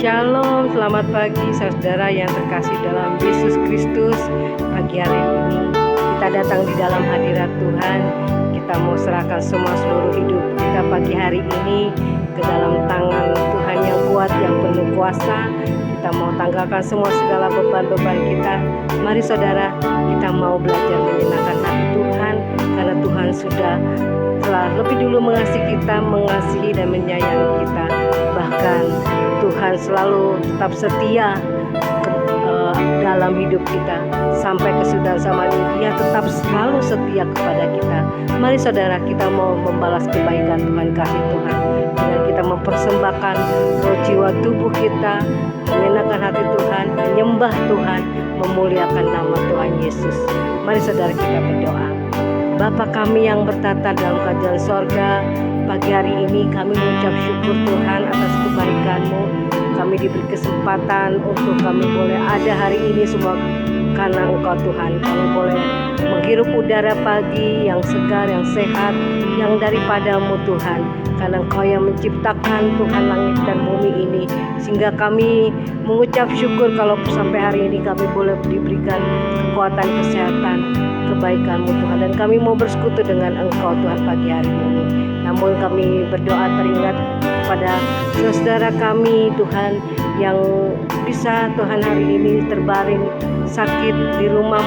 Shalom, selamat pagi saudara yang terkasih dalam Yesus Kristus. Pagi hari ini kita datang di dalam hadirat Tuhan. Kita mau serahkan semua seluruh hidup kita pagi hari ini ke dalam tangan Tuhan yang kuat, yang penuh kuasa. Kita mau tanggalkan semua segala beban-beban kita. Mari saudara, kita mau belajar menyenangkan hati Tuhan, karena Tuhan sudah telah lebih dulu mengasihi kita, mengasihi dan menyayangi kita. Bahkan Tuhan selalu tetap setia dalam hidup kita sampai kesudahan zaman ini. Dia tetap selalu setia kepada kita. Mari saudara, kita mau membalas kebaikan Tuhan, kasih Tuhan, dengan kita mempersembahkan roh jiwa tubuh kita, menyenangkan hati Tuhan, menyembah Tuhan, memuliakan nama Tuhan Yesus. Mari saudara, kita berdoa. Bapa kami yang bertata dalam kerajaan sorga, pagi hari ini kami mengucap syukur Tuhan atas kebaikan-Mu. Kami diberi kesempatan untuk kami boleh ada hari ini semua karena Engkau Tuhan. Kami boleh menghirup udara pagi yang segar, yang sehat, yang daripada-Mu Tuhan. Karena Engkau yang menciptakan Tuhan langit dan bumi ini, sehingga kami mengucap syukur kalau sampai hari ini kami boleh diberikan kekuatan, kesehatan, kebaikan-Mu Tuhan. Dan kami mau bersekutu dengan Engkau Tuhan pagi hari ini. Namun kami berdoa teringat pada saudara kami Tuhan yang bisa Tuhan hari ini terbaring sakit di rumah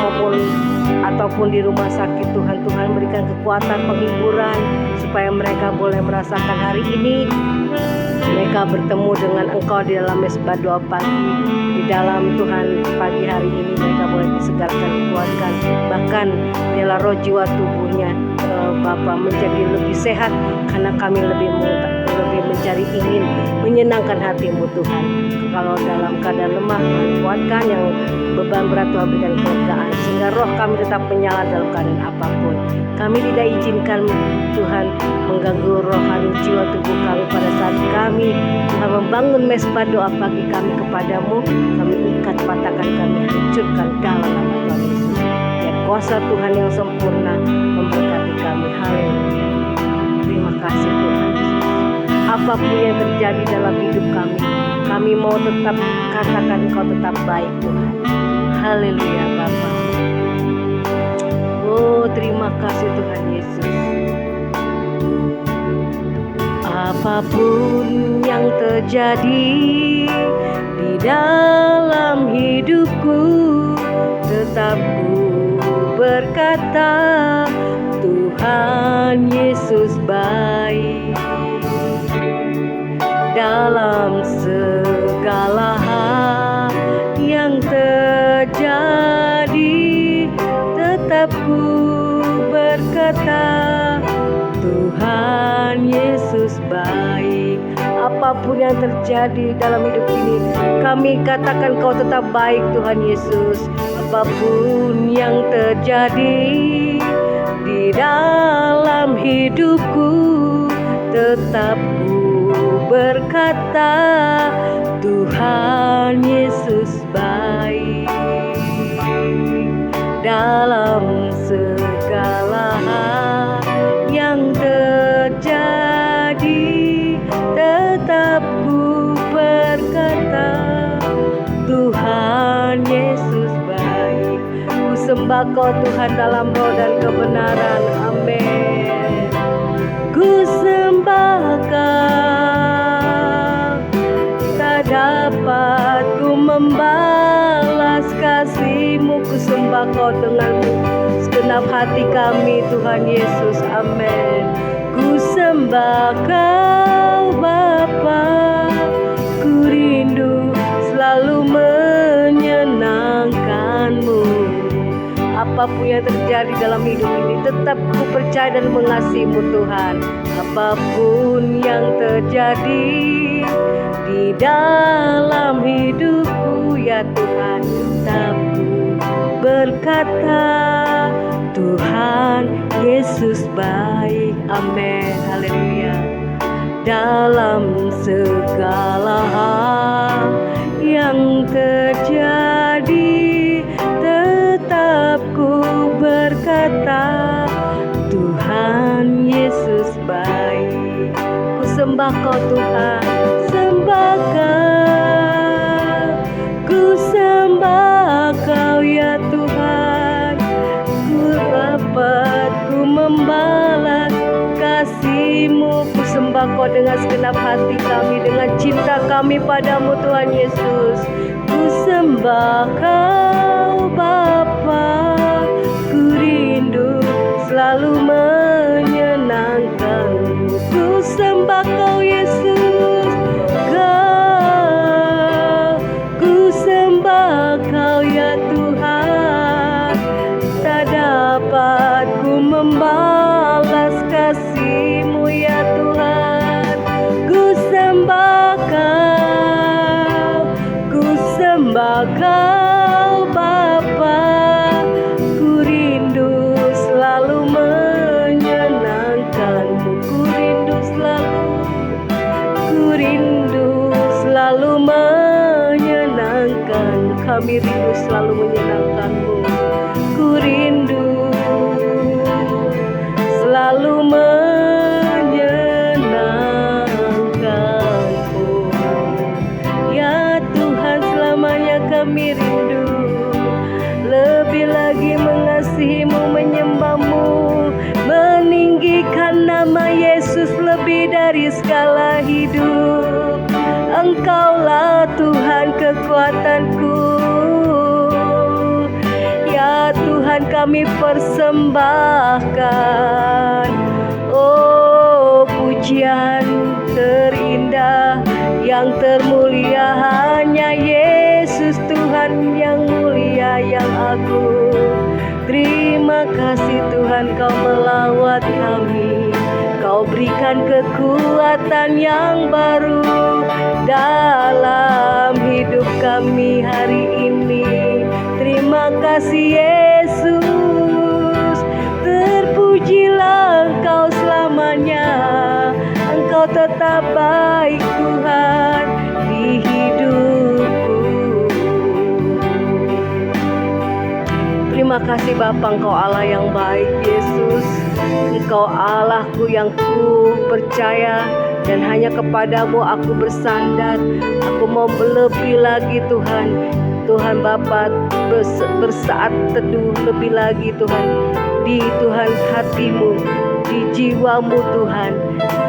ataupun di rumah sakit. Tuhan berikan kekuatan, penghiburan supaya mereka boleh merasakan hari ini mereka bertemu dengan Engkau di dalam mesbah doa pagi. Di dalam Tuhan pagi hari ini mereka boleh disegarkan, dikuatkan, bahkan biarlah roh jiwa tubuhnya Bapa menjadi lebih sehat, karena kami lebih mencari ingin menyenangkan hati-Mu Tuhan. Kalau dalam keadaan lemah, Tuhan kuatkan, yang beban berat Tuhan berikan kelegaan, sehingga roh kami tetap menyala dalam keadaan apapun. Kami tidak izinkan Tuhan mengganggu rohani jiwa tubuh kami pada saat kami Tuhan membangun mesbah doa pagi kami kepadamu. Kami ikat, patahkan, kami hancurkan dalam nama Tuhan Yesus. Ya, kuasa Tuhan yang sempurna memberkati kami. Haleluya. Terima kasih Tuhan Yesus. Apapun yang terjadi dalam hidup kami mau tetap katakan Engkau tetap baik Tuhan. Haleluya Bapa. Oh, terima kasih Tuhan Yesus. Apapun yang terjadi di dalam hidupku, tetap ku berkata Tuhan Yesus baik. Dalam segala hal yang terjadi, tetap ku berkata Tuhan Yesus baik. Apapun yang terjadi dalam hidup ini, kami katakan Kau tetap baik Tuhan Yesus. Apapun yang terjadi di dalam hidupku, tetap ku berkata Tuhan Yesus baik. Dalam segala hal yang terjadi, tetap ku berkata Tuhan Yesus baik. Ku sembah Kau Tuhan dalam roh dan kebenaran. Amin. Ku sembah Kau, tak dapat ku membalas kasih-Mu. Ku sembah Kau dengan segenap hati kami Tuhan Yesus. Amin. Ku sembah Kau Bapa, ku rindu selalu menyenangkan-Mu. Apapun yang terjadi dalam hidup ini, tetap ku percaya dan mengasihi-Mu Tuhan. Apapun yang terjadi di dalam hidupku, ya Tuhan, tetap ku berkata Tuhan Yesus baik. Amin. Haleluya. Dalam segala hal yang terjadi, tetap ku berkata Tuhan Yesus baik. Ku sembah Kau Tuhan, sembah Kau. menyembah Kau dengan segenap hati kami, dengan cinta kami padamu Tuhan Yesus. Ku sembah Kau Bapa, ku rindu selalu menyenangkan-Mu. Ku sembah Kau Yesus, ku sembah Kau ya Tuhan. Tak dapat ku membalas kasih-Mu ya Tuhan. Ku sembah Kau Bapa, ku rindu selalu menyenangkan-Mu. Ku rindu selalu menyenangkan. Kami rindu selalu menyenangkan-Mu. Ku rindu selalu menyenangkan-Mu. Ya Tuhan, selamanya kami rindu lebih lagi mengasihi-Mu, menyembah-Mu, meninggikan nama Yesus lebih dari segala hidup. Engkaulah Tuhan kekuatanku. Ya Tuhan, kami persembahkan pujian terindah yang termulia hanya Yesus Tuhan yang mulia, yang agung. Terima kasih Tuhan, Kau melawat kami, Kau berikan kekuatan yang baru dalam hidup kami hari ini. Terima kasih Yesus, terpujilah Engkau selamanya. Engkau tetap baik Tuhan di hidupku. Terima kasih Bapa, Engkau Allah yang baik Yesus. Engkau Allahku yang ku percaya, dan hanya kepadamu aku bersandar. Aku mau lebih lagi Tuhan. Tuhan Bapa, bersaat teduh lebih lagi Tuhan, di Tuhan hatimu, di jiwamu Tuhan,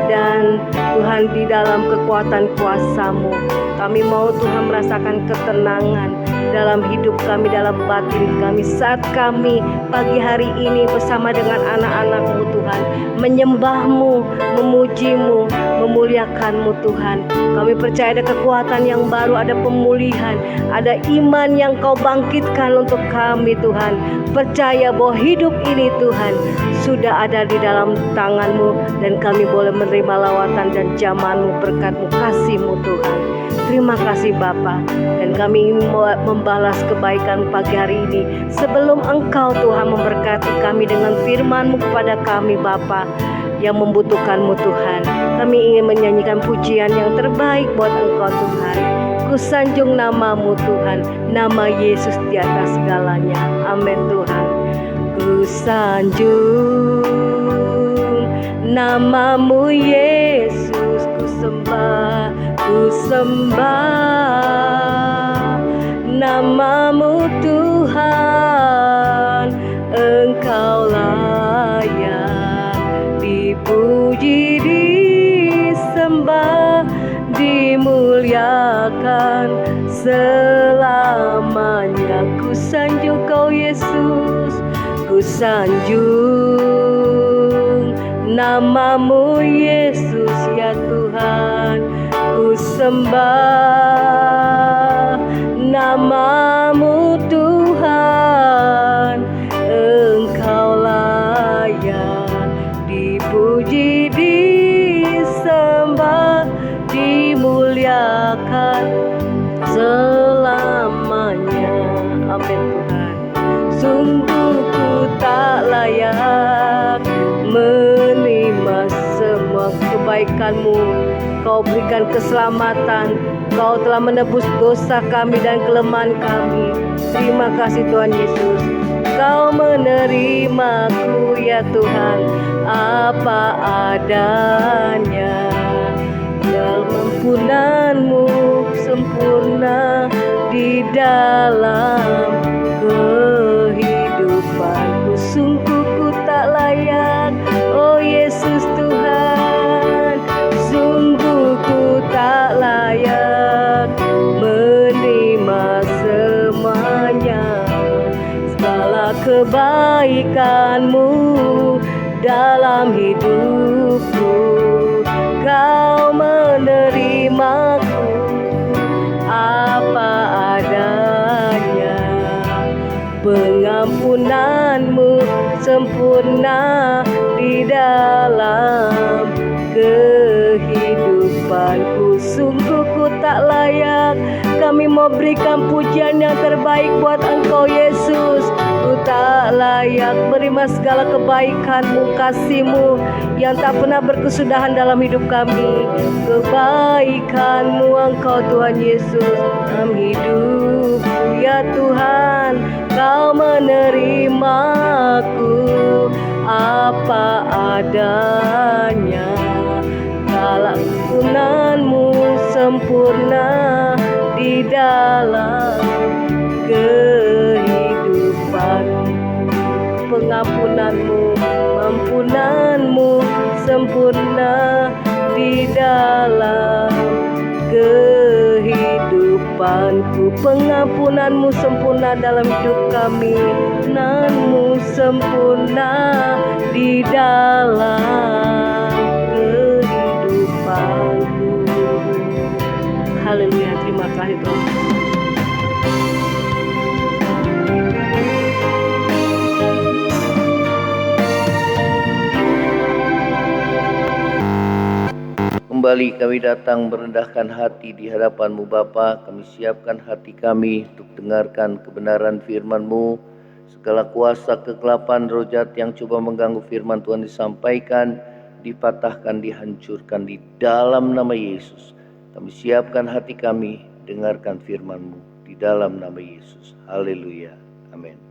dan Tuhan di dalam kekuatan kuasa-Mu. Kami mau Tuhan merasakan ketenangan dalam hidup kami, dalam batin kami, saat kami pagi hari ini bersama dengan anak-anak-Mu Tuhan, menyembah-Mu, memuji-Mu, memuliakan-Mu Tuhan. Kami percaya ada kekuatan yang baru, ada pemulihan, ada iman yang Kau bangkitkan untuk kami Tuhan. Percaya bahwa hidup ini Tuhan sudah ada di dalam tangan-Mu, dan kami boleh menerima lawatan dan jaman-Mu, berkat-Mu, kasih-Mu Tuhan. Terima kasih Bapa, dan kami ingin membalas kebaikan pagi hari ini. Sebelum Engkau Tuhan memberkati kami dengan firman-Mu kepada kami Bapa yang membutuhkan-Mu Tuhan, kami ingin menyanyikan pujian yang terbaik buat Engkau Tuhan. Ku sanjung nama-Mu Tuhan, nama Yesus di atas segalanya. Amin Tuhan. Ku sanjung nama-Mu Yesus, ku sembah nama-Mu Tuhan. Engkau layak dipuji, disembah, dimuliakan selamanya. Ku sanjung Kau Yesus, ku sanjung nama-Mu Yesus ya Tuhan. Ku sembah nama-Mu Tuhan. Engkau layak dipuji, disembah, dimuliakan selamanya. Amin Tuhan. Sungguh ku tak layak menerima semua kebaikan-Mu. Kau berikan keselamatan, Kau telah menebus dosa kami dan kelemahan kami. Terima kasih Tuhan Yesus. Kau menerimaku ya Tuhan, apa adanya. Dalam ampunan-Mu sempurna di dalam kehidupanku. Sungguh ku tak layak, oh Yesus Tuhan. sempurna di dalam kehidupanku. Sungguh ku tak layak, kami mau berikan pujian yang terbaik buat Engkau Yesus. Ku tak layak menerima segala kebaikan-Mu, kasih-Mu yang tak pernah berkesudahan dalam hidup kami. Kebaikan-Mu Engkau Tuhan Yesus dalam hidupku ya Tuhan. Kau menerimaku apa adanya. Kelampunanmu sempurna di dalam kehidupanku. Pengampunanmu, ampunanmu sempurna di dalam kehidupanku. Pengampunanmu sempurna dalam hidup kami. Ampunanmu sempurna di dalam kehidupanku. Haleluya, terima kasih Tuhan. Kembali kami datang merendahkan hati di hadapan-Mu Bapa. Kami siapkan hati kami untuk dengarkan kebenaran firman-Mu. Segala kuasa kegelapan roh jahat yang coba mengganggu firman Tuhan disampaikan, dipatahkan, dihancurkan di dalam nama Yesus. Kami siapkan hati kami, dengarkan firman-Mu di dalam nama Yesus. Haleluya. Amin.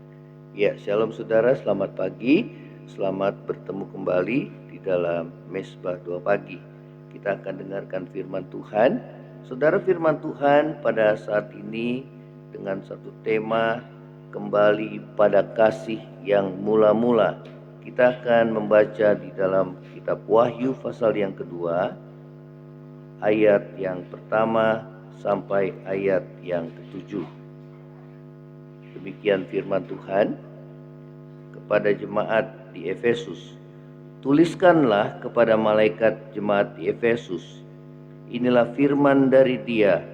Ya, shalom saudara, selamat pagi. Selamat bertemu kembali di dalam Mesbah Doa Pagi. Kita akan dengarkan firman Tuhan. Saudara, firman Tuhan pada saat ini dengan satu tema kembali pada kasih yang mula-mula. Kita akan membaca di dalam kitab Wahyu pasal yang kedua, ayat yang pertama sampai ayat yang ketujuh. Demikian firman Tuhan kepada jemaat di Efesus. Tuliskanlah kepada malaikat jemaat di Efesus, inilah firman dari Dia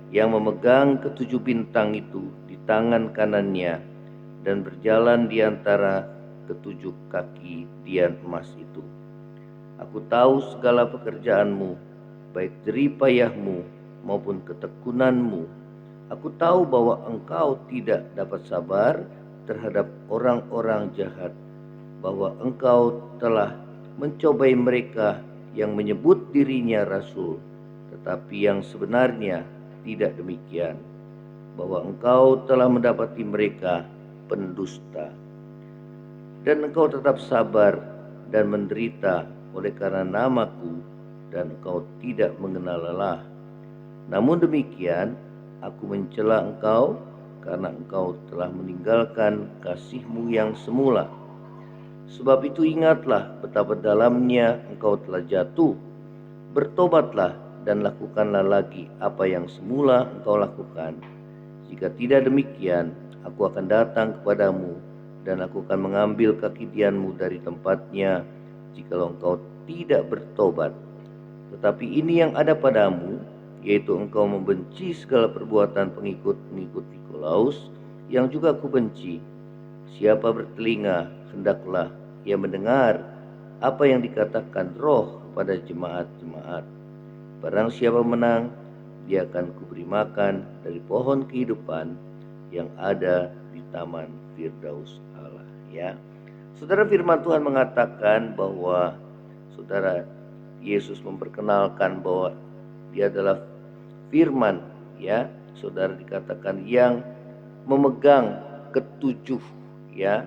yang memegang ketujuh bintang itu di tangan kanannya dan berjalan di antara ketujuh kaki dian emas itu. Aku tahu segala pekerjaanmu, baik jerih payahmu maupun ketekunanmu. Aku tahu bahwa engkau tidak dapat sabar terhadap orang-orang jahat, bahwa engkau telah mencobai mereka yang menyebut dirinya rasul, tetapi yang sebenarnya tidak demikian, bahwa engkau telah mendapati mereka pendusta. Dan engkau tetap sabar dan menderita oleh karena namaku, dan engkau tidak mengenal lelah. Namun demikian, aku mencela engkau karena engkau telah meninggalkan kasih-Mu yang semula. Sebab itu ingatlah betapa dalamnya engkau telah jatuh. Bertobatlah dan lakukanlah lagi apa yang semula engkau lakukan. Jika tidak demikian, aku akan datang kepadamu dan aku akan mengambil kaki dianmu dari tempatnya jikalau engkau tidak bertobat. Tetapi ini yang ada padamu, yaitu engkau membenci segala perbuatan pengikut-pengikut Nikolaus yang juga aku benci. Siapa bertelinga, hendaklah ia mendengar apa yang dikatakan Roh kepada jemaat-jemaat. Barang siapa menang, dia akan kuberi makan dari pohon kehidupan yang ada di taman Firdaus Allah. Ya, saudara, firman Tuhan mengatakan bahwa saudara, Yesus memperkenalkan bahwa Dia adalah firman, ya, saudara, dikatakan yang memegang ketujuh, ya,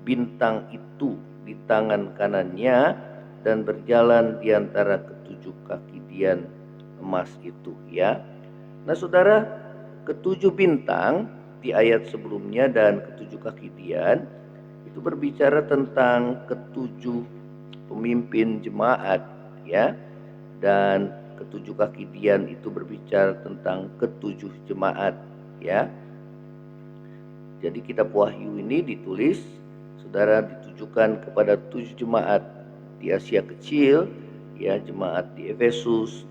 bintang itu di tangan kanannya dan berjalan di antara ketujuh kaki dian emas itu, ya. Nah, saudara, ketujuh bintang di ayat sebelumnya dan ketujuh kaki dian itu berbicara tentang ketujuh pemimpin jemaat, ya. Dan ketujuh kaki dian itu berbicara tentang ketujuh jemaat, ya. Jadi kitab Wahyu ini ditulis, saudara, ditujukan kepada 7 jemaat di Asia Kecil, ya, jemaat di Efesus,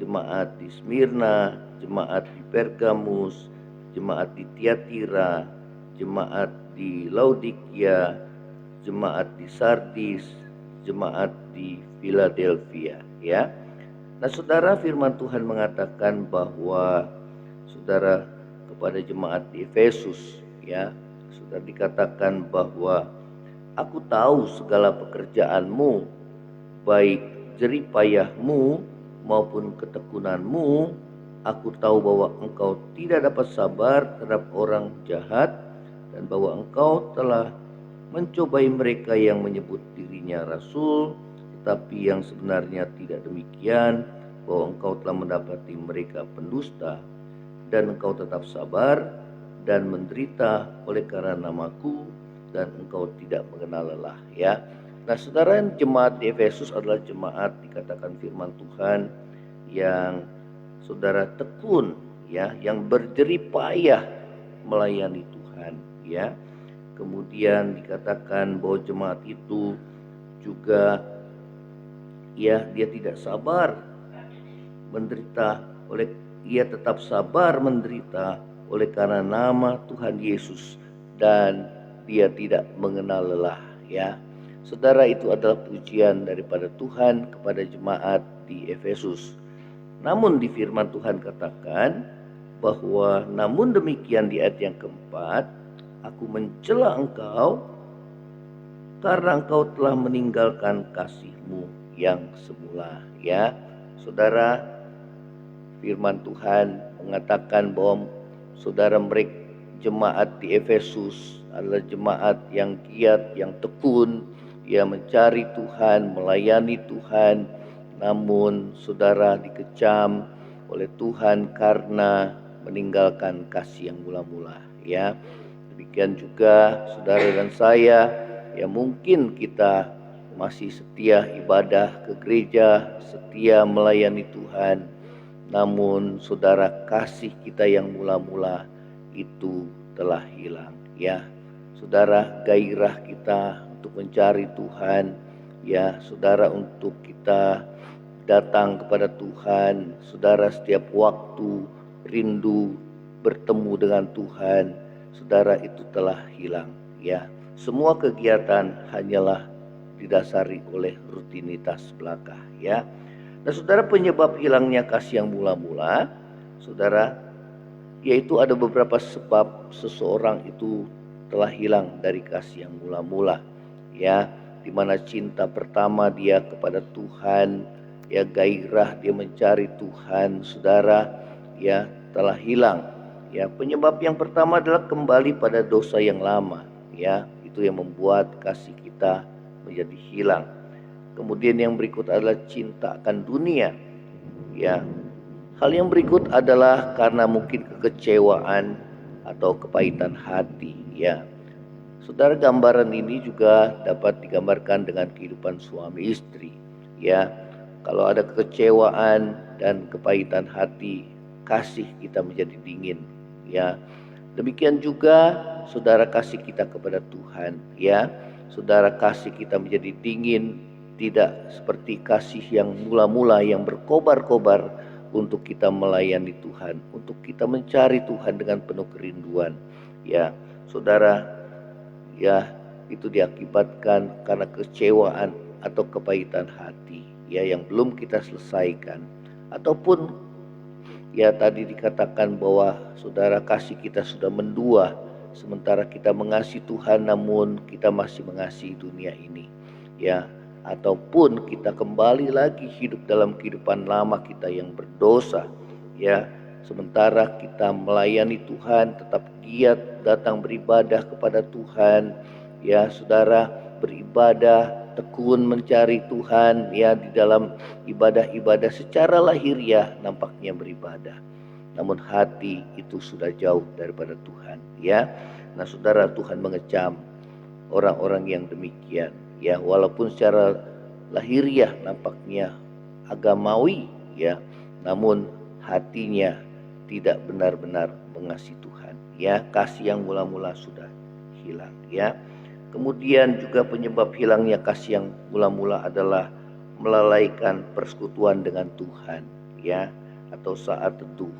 jemaat di Smyrna, jemaat di Pergamus, jemaat di Tiatira, jemaat di Laodikia, jemaat di Sardis, jemaat di Philadelphia, ya. Nah, saudara, firman Tuhan mengatakan bahwa saudara kepada jemaat di Efesus, ya, saudara dikatakan bahwa aku tahu segala pekerjaanmu, baik jerih payahmu maupun ketekunanmu. Aku tahu bahwa engkau tidak dapat sabar terhadap orang jahat, dan bahwa engkau telah mencobai mereka yang menyebut dirinya rasul, tetapi yang sebenarnya tidak demikian, bahwa engkau telah mendapati mereka pendusta, dan engkau tetap sabar dan menderita oleh karena namaku, dan engkau tidak mengenal lelah, ya. Nah, saudara, jemaat di Efesus adalah jemaat dikatakan firman Tuhan yang saudara tekun, ya, yang berjerih payah melayani Tuhan, ya. Kemudian dikatakan bahwa jemaat itu juga, ya, dia tidak sabar menderita ia tetap sabar menderita oleh karena nama Tuhan Yesus, dan dia tidak mengenal lelah, ya. Saudara, itu adalah pujian daripada Tuhan kepada jemaat di Efesus. Namun di firman Tuhan katakan bahwa namun demikian di ayat yang keempat, aku mencela engkau karena engkau telah meninggalkan kasihmu yang semula, ya. Saudara, firman Tuhan mengatakan bahwa saudara mereka jemaat di Efesus adalah jemaat yang giat, yang tekun, yang mencari Tuhan, melayani Tuhan. Namun saudara dikecam oleh Tuhan karena meninggalkan kasih yang mula-mula, ya. Demikian juga saudara dan saya, ya, mungkin kita masih setia ibadah ke gereja, setia melayani Tuhan, namun saudara, kasih kita yang mula-mula itu telah hilang, ya. Saudara, gairah kita untuk mencari Tuhan, ya, saudara, untuk kita datang kepada Tuhan, saudara, setiap waktu rindu bertemu dengan Tuhan, saudara, itu telah hilang, ya. Semua kegiatan hanyalah didasari oleh rutinitas belaka, ya. Nah, saudara, penyebab hilangnya kasih yang mula-mula, saudara, yaitu ada beberapa sebab seseorang itu telah hilang dari kasih yang mula-mula, ya, di mana cinta pertama dia kepada Tuhan, ya, gairah dia mencari Tuhan, saudara, ya, telah hilang, ya. Penyebab yang pertama adalah kembali pada dosa yang lama, ya, itu yang membuat kasih kita menjadi hilang. Kemudian yang berikut adalah cinta akan dunia, ya. Hal yang berikut adalah karena mungkin kekecewaan atau kepahitan hati, ya. Saudara, gambaran ini juga dapat digambarkan dengan kehidupan suami istri, ya. Kalau ada kekecewaan dan kepahitan hati, kasih kita menjadi dingin, ya. Demikian juga saudara, kasih kita kepada Tuhan, ya. Saudara, kasih kita menjadi dingin, tidak seperti kasih yang mula-mula yang berkobar-kobar untuk kita melayani Tuhan, untuk kita mencari Tuhan dengan penuh kerinduan, ya. Saudara, ya, itu diakibatkan karena kecewaan atau kepahitan hati, ya, yang belum kita selesaikan. Ataupun, ya, tadi dikatakan bahwa saudara, kasih kita sudah mendua, sementara kita mengasihi Tuhan namun kita masih mengasihi dunia ini, ya. Ataupun kita kembali lagi hidup dalam kehidupan lama kita yang berdosa, ya, sementara kita melayani Tuhan, tetap giat datang beribadah kepada Tuhan, ya, saudara, beribadah tekun mencari Tuhan, ya, di dalam ibadah-ibadah secara lahiriah nampaknya beribadah, namun hati itu sudah jauh daripada Tuhan, ya. Nah, saudara, Tuhan mengecam orang-orang yang demikian, ya, walaupun secara lahiriah nampaknya agamawi, ya, namun hatinya tidak benar-benar mengasihi Tuhan, ya. Kasih yang mula-mula sudah hilang, ya. Kemudian juga penyebab hilangnya kasih yang mula-mula adalah melalaikan persekutuan dengan Tuhan, ya, atau saat teduh,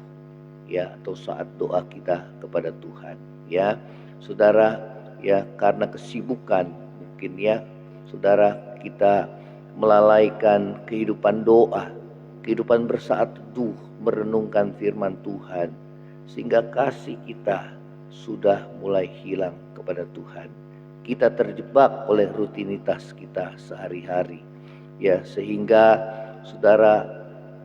ya, atau saat doa kita kepada Tuhan, ya. Saudara, ya, karena kesibukan, mungkin ya, saudara, kita melalaikan kehidupan doa, kehidupan bersaat teduh, merenungkan firman Tuhan, sehingga kasih kita sudah mulai hilang kepada Tuhan. Kita terjebak oleh rutinitas kita sehari-hari, ya, sehingga saudara,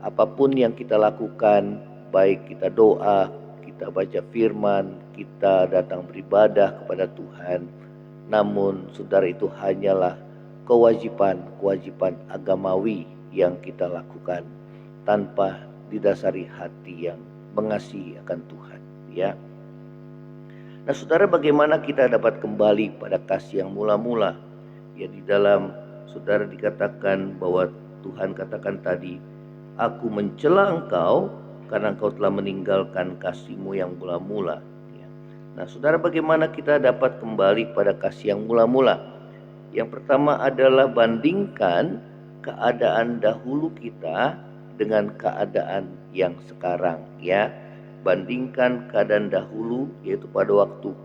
apapun yang kita lakukan, baik kita doa, kita baca firman, kita datang beribadah kepada Tuhan, namun saudara, itu hanyalah kewajiban agamawi yang kita lakukan tanpa didasari hati yang mengasihi akan Tuhan, ya. Nah, saudara, bagaimana kita dapat kembali pada kasih yang mula-mula? Ya, di dalam saudara dikatakan bahwa Tuhan katakan tadi, aku mencela engkau karena engkau telah meninggalkan kasih-Mu yang mula-mula. Ya. Nah, saudara, bagaimana kita dapat kembali pada kasih yang mula-mula? Yang pertama adalah bandingkan keadaan dahulu kita dengan keadaan yang sekarang, ya. Bandingkan keadaan dahulu, yaitu pada waktu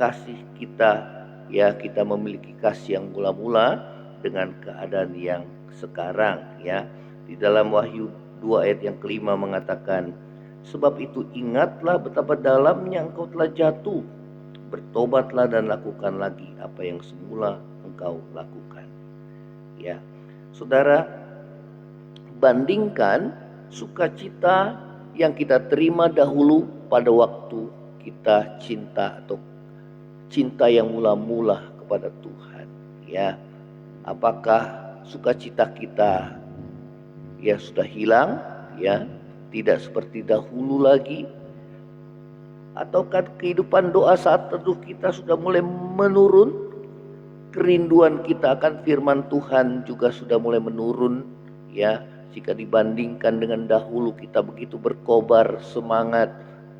kasih kita, ya, kita memiliki kasih yang mula-mula, dengan keadaan yang sekarang, ya. Di dalam Wahyu 2 ayat yang kelima mengatakan, sebab itu ingatlah betapa dalamnya engkau telah jatuh, bertobatlah dan lakukan lagi apa yang semula engkau lakukan. Ya, saudara, bandingkan sukacita yang kita terima dahulu pada waktu kita cinta atau cinta yang mula-mula kepada Tuhan, ya. Apakah sukacita kita ya sudah hilang, ya, tidak seperti dahulu lagi, ataukah kehidupan doa saat teduh kita sudah mulai menurun? Kerinduan kita akan firman Tuhan juga sudah mulai menurun, ya. Jika dibandingkan dengan dahulu kita begitu berkobar semangat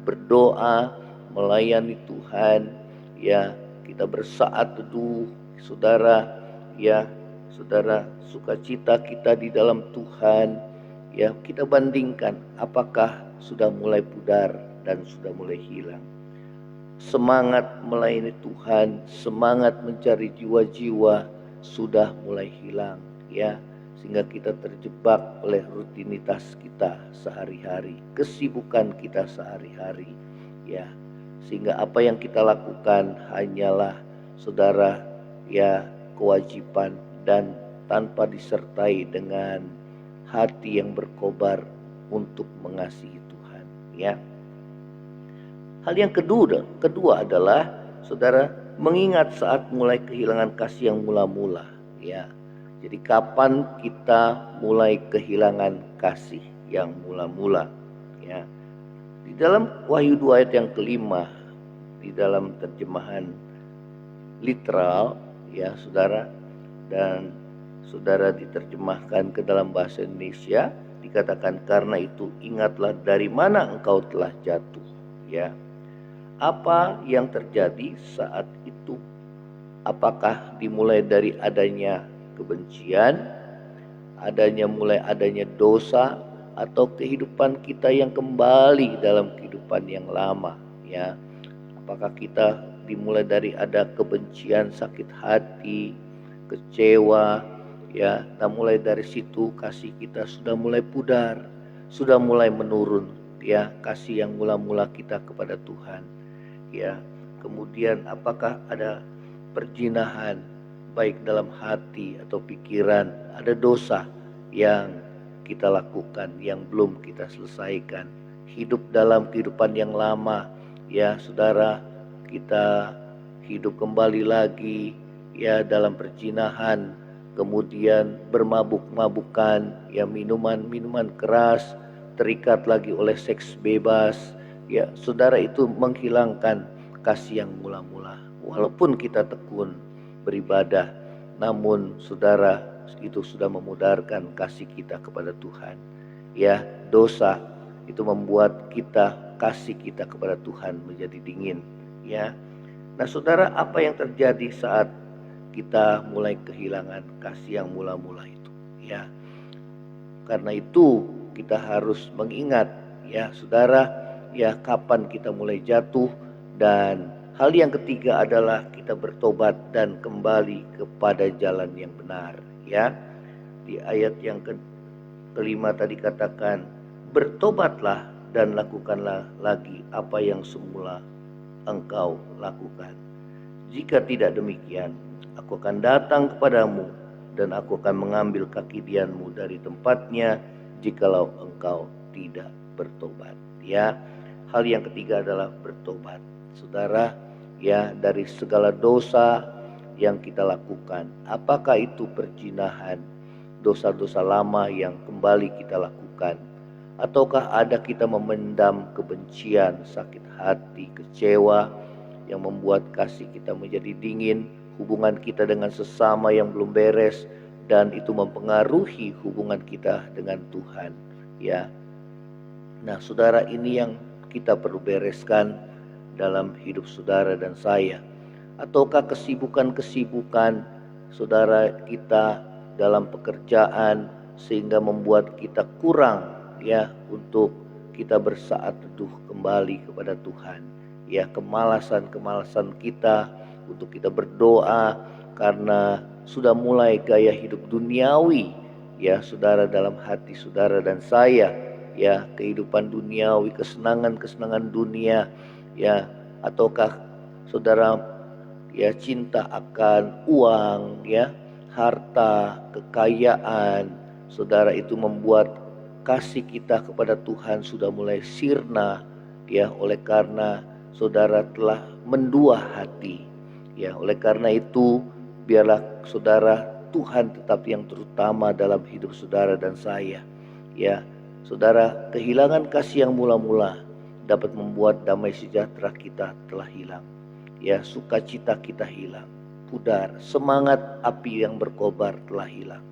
berdoa, melayani Tuhan, ya, kita bersaat teduh, saudara, ya, saudara, sukacita kita di dalam Tuhan, ya, kita bandingkan apakah sudah mulai pudar dan sudah mulai hilang. Semangat melayani Tuhan, semangat mencari jiwa-jiwa sudah mulai hilang, ya, sehingga kita terjebak oleh rutinitas kita sehari-hari, kesibukan kita sehari-hari, ya, sehingga apa yang kita lakukan hanyalah, saudara, ya, kewajiban dan tanpa disertai dengan hati yang berkobar untuk mengasihi Tuhan, ya. Hal yang kedua adalah, saudara, mengingat saat mulai kehilangan kasih yang mula-mula, ya. Jadi kapan kita mulai kehilangan kasih yang mula-mula, ya. Di dalam Wahyu 2 ayat yang kelima, di dalam terjemahan literal, ya, saudara, dan saudara diterjemahkan ke dalam bahasa Indonesia, dikatakan, karena itu ingatlah dari mana engkau telah jatuh, ya. Apa yang terjadi saat itu? Apakah dimulai dari adanya kebencian, adanya dosa, atau kehidupan kita yang kembali dalam kehidupan yang lama, ya. Apakah kita dimulai dari ada kebencian, sakit hati, kecewa, ya. Nah, mulai dari situ kasih kita sudah mulai pudar, sudah mulai menurun, ya, kasih yang mula-mula kita kepada Tuhan, ya. Kemudian apakah ada perzinahan baik dalam hati atau pikiran, ada dosa yang kita lakukan yang belum kita selesaikan, hidup dalam kehidupan yang lama, ya, saudara, kita hidup kembali lagi, ya, dalam perzinahan, kemudian bermabuk-mabukan, ya, minuman keras, terikat lagi oleh seks bebas, ya, saudara, itu menghilangkan kasih yang mula-mula. Walaupun kita tekun beribadah, namun saudara, itu sudah memudarkan kasih kita kepada Tuhan, ya. Dosa itu membuat kasih kita kepada Tuhan menjadi dingin, ya. Nah, saudara, apa yang terjadi saat kita mulai kehilangan kasih yang mula-mula itu, ya. Karena itu kita harus mengingat, ya, saudara, ya, kapan kita mulai jatuh dan hal yang ketiga adalah kita bertobat dan kembali kepada jalan yang benar. Ya, di ayat yang kelima tadi katakan, bertobatlah dan lakukanlah lagi apa yang semula engkau lakukan. Jika tidak demikian, aku akan datang kepadamu dan aku akan mengambil kaki dianmu dari tempatnya jikalau engkau tidak bertobat. Ya, hal yang ketiga adalah bertobat. Saudara, ya, dari segala dosa yang kita lakukan, apakah itu perzinahan, dosa-dosa lama yang kembali kita lakukan, ataukah ada kita memendam kebencian, sakit hati, kecewa yang membuat kasih kita menjadi dingin, hubungan kita dengan sesama yang belum beres, dan itu mempengaruhi hubungan kita dengan Tuhan. Ya, nah saudara, ini yang kita perlu bereskan dalam hidup saudara dan saya. Ataukah kesibukan-kesibukan saudara kita dalam pekerjaan sehingga membuat kita kurang, ya, untuk kita bersaat teduh kembali kepada Tuhan. Ya, kemalasan kita untuk kita berdoa karena sudah mulai gaya hidup duniawi, ya saudara, dalam hati saudara dan saya, ya, kehidupan duniawi, kesenangan dunia, ya, ataukah saudara, ya, cinta akan uang, ya, harta, kekayaan, saudara, itu membuat kasih kita kepada Tuhan sudah mulai sirna, ya, oleh karena saudara telah mendua hati. Ya, oleh karena itu biarlah saudara Tuhan tetap yang terutama dalam hidup saudara dan saya. Ya, saudara, kehilangan kasih yang mula-mula dapat membuat damai sejahtera kita telah hilang. Ya, sukacita kita hilang, pudar, semangat api yang berkobar telah hilang.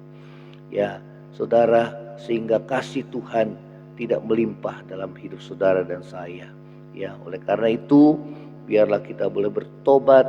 Ya, saudara, sehingga kasih Tuhan tidak melimpah dalam hidup saudara dan saya. Ya, oleh karena itu biarlah kita boleh bertobat,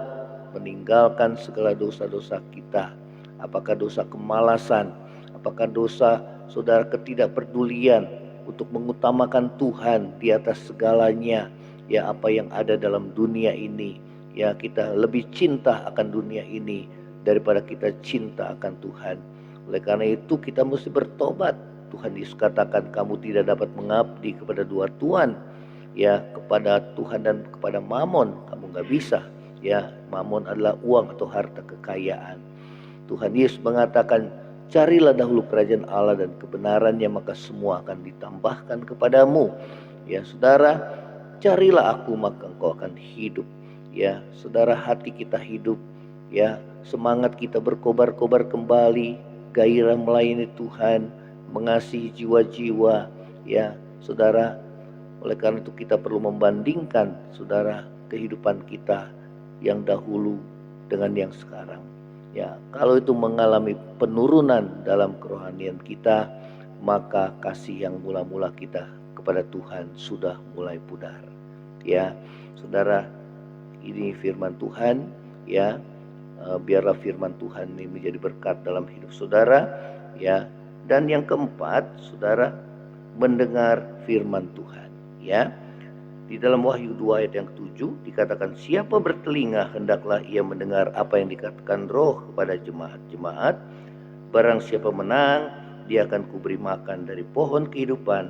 meninggalkan segala dosa-dosa kita. Apakah dosa kemalasan, apakah dosa saudara ketidakpedulian untuk mengutamakan Tuhan di atas segalanya, ya, apa yang ada dalam dunia ini. Ya, kita lebih cinta akan dunia ini daripada kita cinta akan Tuhan. Oleh karena itu kita mesti bertobat. Tuhan Yesus katakan, kamu tidak dapat mengabdi kepada dua tuan, ya, kepada Tuhan dan kepada mamon. Kamu gak bisa. Ya, mamon adalah uang atau harta kekayaan. Tuhan Yesus mengatakan, carilah dahulu kerajaan Allah dan kebenarannya, maka semua akan ditambahkan kepadamu. Ya saudara, carilah aku maka engkau akan hidup. Ya saudara, hati kita hidup, ya, semangat kita berkobar-kobar kembali, gairah melayani Tuhan, mengasihi jiwa-jiwa. Ya saudara, oleh karena itu kita perlu membandingkan saudara kehidupan kita yang dahulu dengan yang sekarang. Ya, kalau itu mengalami penurunan dalam kerohanian kita, maka kasih yang mula-mula kita kepada Tuhan sudah mulai pudar. Ya, saudara, ini firman Tuhan, ya. Biarlah firman Tuhan ini menjadi berkat dalam hidup saudara, ya. Dan yang keempat, saudara, mendengar firman Tuhan, ya. Di dalam Wahyu 2 ayat yang ke-7 dikatakan, siapa bertelinga hendaklah ia mendengar apa yang dikatakan Roh kepada jemaat-jemaat. Barang siapa menang, dia akan kuberi makan dari pohon kehidupan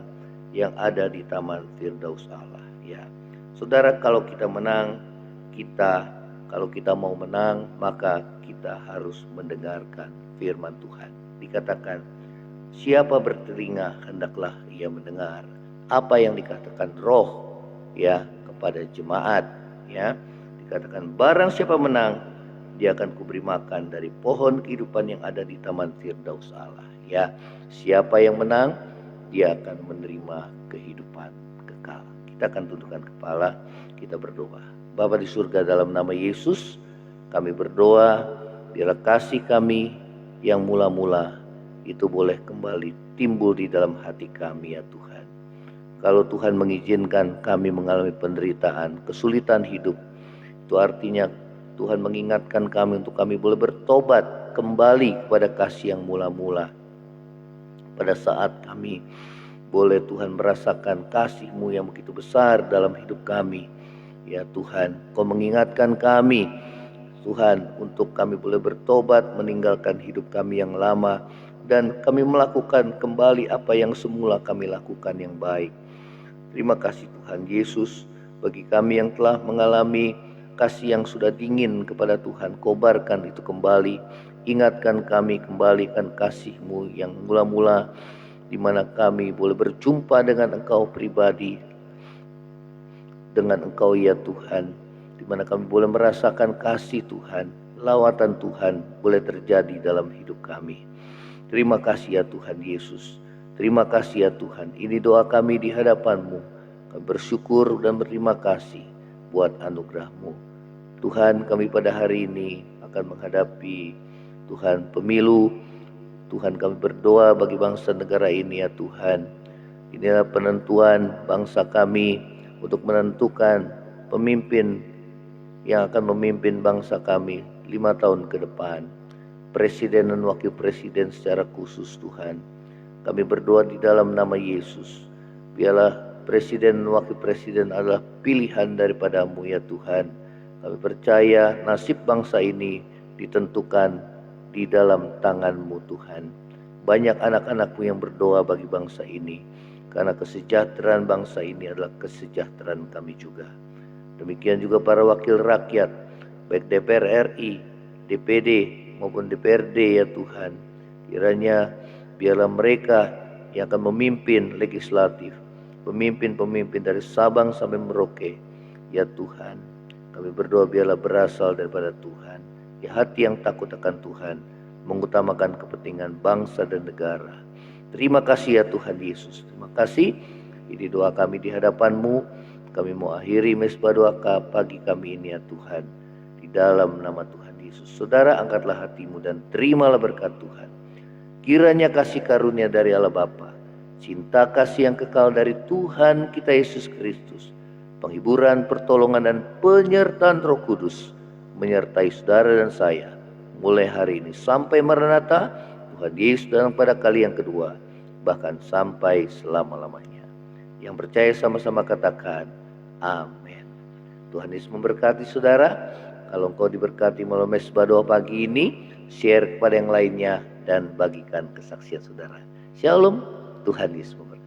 yang ada di taman Firdaus Allah. Ya, saudara, kalau kita menang, kalau kita mau menang, maka kita harus mendengarkan firman Tuhan. Dikatakan, siapa bertelinga hendaklah ia mendengar apa yang dikatakan Roh, ya, kepada jemaat. Ya, dikatakan, barang siapa menang, dia akan kuberi makan dari pohon kehidupan yang ada di taman Firdaus Allah. Ya, siapa yang menang, dia akan menerima kehidupan kekal. Kita akan tundukkan kepala, kita berdoa. Bapa di surga, dalam nama Yesus kami berdoa, biarlah kasih kami yang mula-mula itu boleh kembali timbul di dalam hati kami, ya Tuhan. Kalau Tuhan mengizinkan kami mengalami penderitaan, kesulitan hidup, itu artinya Tuhan mengingatkan kami untuk kami boleh bertobat kembali kepada kasih yang mula-mula. Pada saat kami boleh Tuhan merasakan kasih-Mu yang begitu besar dalam hidup kami, Ya Tuhan, Kau mengingatkan kami Tuhan untuk kami boleh bertobat, meninggalkan hidup kami yang lama, dan kami melakukan kembali apa yang semula kami lakukan yang baik. Terima kasih Tuhan Yesus, bagi kami yang telah mengalami kasih yang sudah dingin kepada Tuhan, kobarkan itu kembali. Ingatkan kami, kembalikan kasih-Mu yang mula-mula, di mana kami boleh berjumpa dengan Engkau pribadi, dengan Engkau ya Tuhan, di mana kami boleh merasakan kasih Tuhan, lawatan Tuhan boleh terjadi dalam hidup kami. Terima kasih ya Tuhan Yesus. Terima kasih ya Tuhan. Ini doa kami di hadapan-Mu. Kami bersyukur dan berterima kasih buat anugerah-Mu. Tuhan, kami pada hari ini akan menghadapi Tuhan pemilu. Tuhan, kami berdoa bagi bangsa negara ini ya Tuhan. Inilah penentuan bangsa kami untuk menentukan pemimpin yang akan memimpin bangsa kami 5 tahun ke depan. Presiden dan wakil presiden secara khusus Tuhan. Kami berdoa di dalam nama Yesus. Biarlah presiden dan wakil presiden adalah pilihan daripada-Mu ya Tuhan. Kami percaya nasib bangsa ini ditentukan di dalam tangan-Mu Tuhan. Banyak anak-anak-Mu yang berdoa bagi bangsa ini, karena kesejahteraan bangsa ini adalah kesejahteraan kami juga. Demikian juga para wakil rakyat, baik DPR RI, DPD maupun DPRD ya Tuhan. Kiranya biarlah mereka yang akan memimpin legislatif, pemimpin-pemimpin dari Sabang sampai Merauke ya Tuhan. Kami berdoa biarlah berasal daripada Tuhan. Ya, hati yang takut akan Tuhan, mengutamakan kepentingan bangsa dan negara. Terima kasih ya Tuhan Yesus. Terima kasih. Ini doa kami di hadapan-Mu. Kami mau akhiri mesbah doa pagi kami ini ya Tuhan. Di dalam nama Tuhan Yesus. Saudara, angkatlah hatimu dan terimalah berkat Tuhan. Kiranya kasih karunia dari Allah Bapa, cinta kasih yang kekal dari Tuhan kita Yesus Kristus, penghiburan, pertolongan, dan penyertaan Roh Kudus menyertai saudara dan saya mulai hari ini sampai Maranatha, Tuhan Yesus datang pada kali yang kedua, bahkan sampai selama-lamanya. Yang percaya sama-sama katakan amin. Tuhan Yesus memberkati saudara. Kalau engkau diberkati melalui mesbah doa pagi ini, share kepada yang lainnya dan bagikan kesaksian saudara. Shalom, Tuhan Yesus memberkati.